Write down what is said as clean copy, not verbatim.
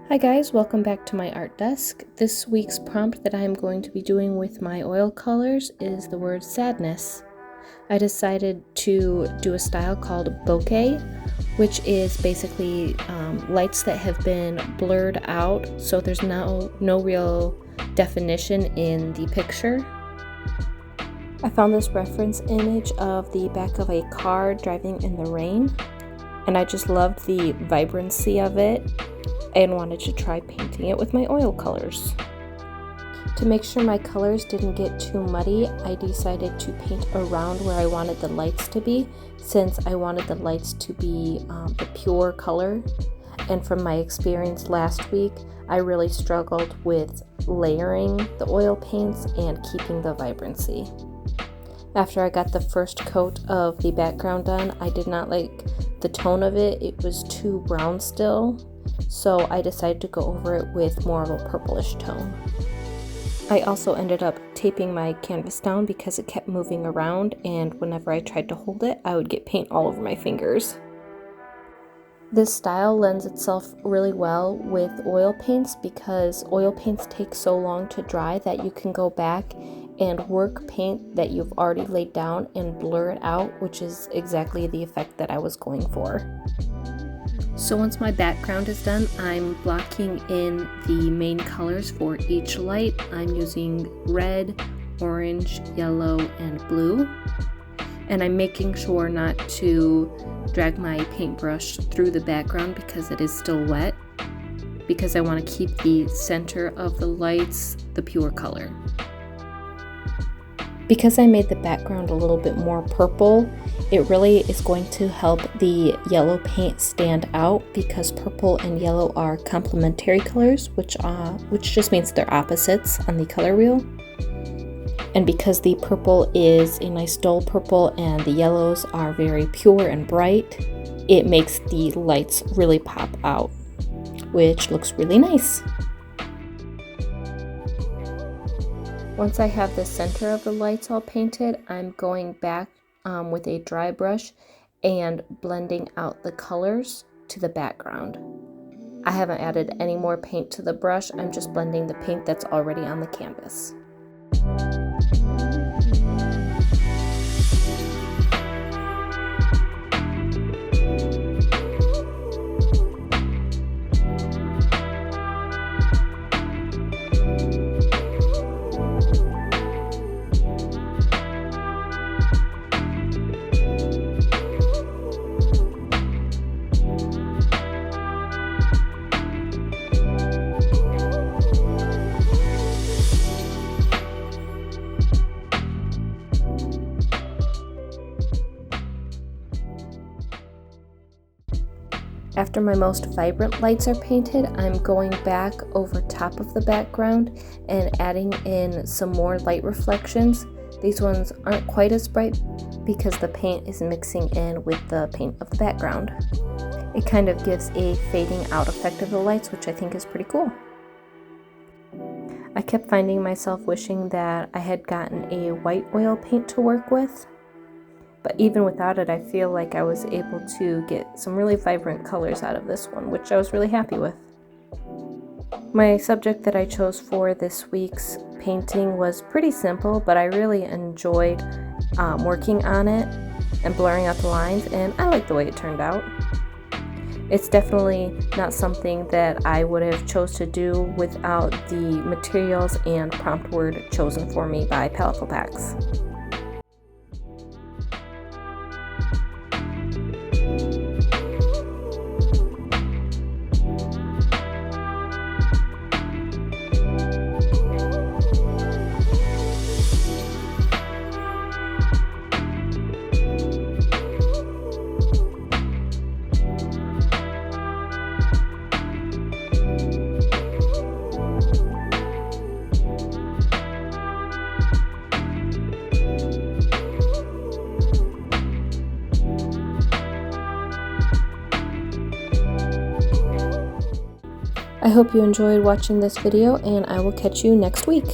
Hi guys, welcome back to my art desk. This week's prompt that I am going to be doing with my oil colors is the word sadness. I decided to do a style called bokeh, which is basically lights that have been blurred out, so there's no real definition in the picture. I found this reference image of the back of a car driving in the rain, and I just loved the vibrancy of it and wanted to try painting it with my oil colors. To make sure my colors didn't get too muddy, I decided to paint around where I wanted the lights to be, since I wanted the lights to be the pure color. And from my experience last week, I really struggled with layering the oil paints and keeping the vibrancy. After I got the first coat of the background done, I did not like the tone of it. It was too brown still. So I decided to go over it with more of a purplish tone. I also ended up taping my canvas down because it kept moving around, and whenever I tried to hold it, I would get paint all over my fingers. This style lends itself really well with oil paints because oil paints take so long to dry that you can go back and work paint that you've already laid down and blur it out, which is exactly the effect that I was going for. So once my background is done, I'm blocking in the main colors for each light. I'm using red, orange, yellow, and blue. And I'm making sure not to drag my paintbrush through the background because it is still wet, because I want to keep the center of the lights the pure color. Because I made the background a little bit more purple, it really is going to help the yellow paint stand out, because purple and yellow are complementary colors, which just means they're opposites on the color wheel. And because the purple is a nice dull purple and the yellows are very pure and bright, it makes the lights really pop out, which looks really nice. Once I have the center of the lights all painted, I'm going back with a dry brush and blending out the colors to the background. I haven't added any more paint to the brush, I'm just blending the paint that's already on the canvas. After my most vibrant lights are painted, I'm going back over top of the background and adding in some more light reflections. These ones aren't quite as bright because the paint is mixing in with the paint of the background. It kind of gives a fading out effect of the lights, which I think is pretty cool. I kept finding myself wishing that I had gotten a white oil paint to work with. But even without it, I feel like I was able to get some really vibrant colors out of this one, which I was really happy with. My subject that I chose for this week's painting was pretty simple, but I really enjoyed working on it and blurring out the lines, and I like the way it turned out. It's definitely not something that I would have chose to do without the materials and prompt word chosen for me by Paletteful packs. I hope you enjoyed watching this video, and I will catch you next week.